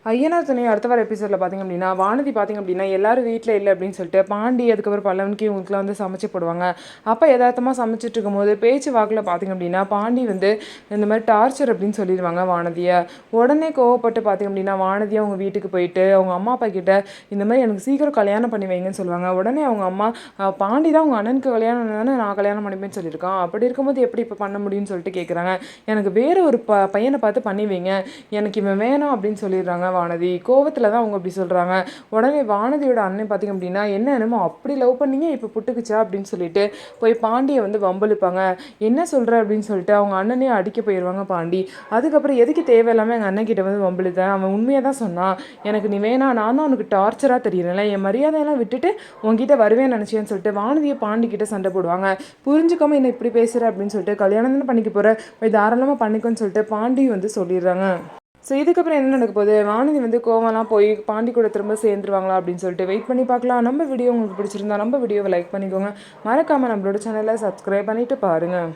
ஐயனார் துணை அடுத்த வார எபிசோடில் பார்த்திங்க அப்படின்னா வானதி பார்த்திங்க அப்படின்னா எல்லாரும் வீட்டில் இல்லை அப்படின்னு சொல்லிட்டு பாண்டி அதுக்கப்புறம் பல்லவனுக்கு இவங்களுக்குலாம் வந்து சமைச்சு போடுவாங்க. அப்போ யதார்த்தமாக சமைச்சிட்டு இருக்கும்போது பேச்சு வாக்கில் பார்த்திங்க அப்படின்னா பாண்டி வந்து இந்த மாதிரி டார்ச்சர் அப்படின்னு சொல்லிடுவாங்க வானதியை. உடனே கோவப்பட்டு பார்த்திங்க அப்படின்னா வானதியை அவங்க வீட்டுக்கு போயிட்டு அவங்க அம்மா அப்பா கிட்ட இந்த மாதிரி எனக்கு சீக்கிரம் கல்யாணம் பண்ணி வைங்கன்னு சொல்லுவாங்க. உடனே அவங்க அம்மா பாண்டி தான் அவங்க அண்ணனுக்கு கல்யாணம் தானே நான் கல்யாணம் பண்ணிப்பேன்னு சொல்லியிருக்கான், அப்படி இருக்கும்போது எப்படி இப்போ பண்ண முடியும்னு சொல்லிட்டு கேட்குறாங்க. எனக்கு வேறு ஒரு பையனை பார்த்து பண்ணி வைங்க, எனக்கு இவன் வேணாம் அப்படின்னு சொல்லிடுறாங்க. வானதி கோவத்தில் தான் அவங்க அப்படி சொல்கிறாங்க. உடனே வானதியோட அண்ணன் பார்த்திங்க அப்படின்னா என்னமோ அப்படி லவ் பண்ணீங்க இப்போ புட்டுக்குச்சா அப்படின்னு சொல்லிட்டு போய் பாண்டியை வந்து வம்பழுப்பாங்க. என்ன சொல்கிற அப்படின்னு சொல்லிட்டு அவங்க அண்ணனே அடிக்க போயிடுவாங்க பாண்டி. அதுக்கப்புறம் எதுக்கு தேவையில்லாமல் எங்கள் அண்ணன் கிட்ட வந்து வம்பழுத்தேன், அவன் உண்மையாக தான் சொன்னான், எனக்கு நீ வேணாம், நான் தான் உனக்கு டார்ச்சராக தெரியல, என் மரியாதையெல்லாம் விட்டுட்டு உங்ககிட்ட வருவேன்னு நினச்சேன்னு சொல்லிட்டு வானதியை பாண்டி கிட்ட சண்டை போடுவாங்க. புரிஞ்சுக்காம என்ன இப்படி பேசுகிற அப்படின்னு சொல்லிட்டு கல்யாணம் தானே பண்ணிக்க போகிற, போய் தாராளமாக பண்ணிக்கோன்னு சொல்லிட்டு பாண்டி வந்து சொல்லிடுறாங்க. ஸோ இதுக்கப்புறம் என்ன நடக்க போகுது, வானதி வந்து கோவம்லாம் போய் பாண்டி கூட திரும்ப சேர்ந்துருவாங்களா அப்படின்னு சொல்லிட்டு வெயிட் பண்ணி பார்க்கலாம். நம்ம வீடியோ உங்களுக்கு பிடிச்சிருந்தா நம்ம வீடியோவை லைக் பண்ணிக்கோங்க, மறக்காமல் நம்மளோட சேனலை சப்ஸ்கிரைப் பண்ணிவிட்டு பாருங்கள்.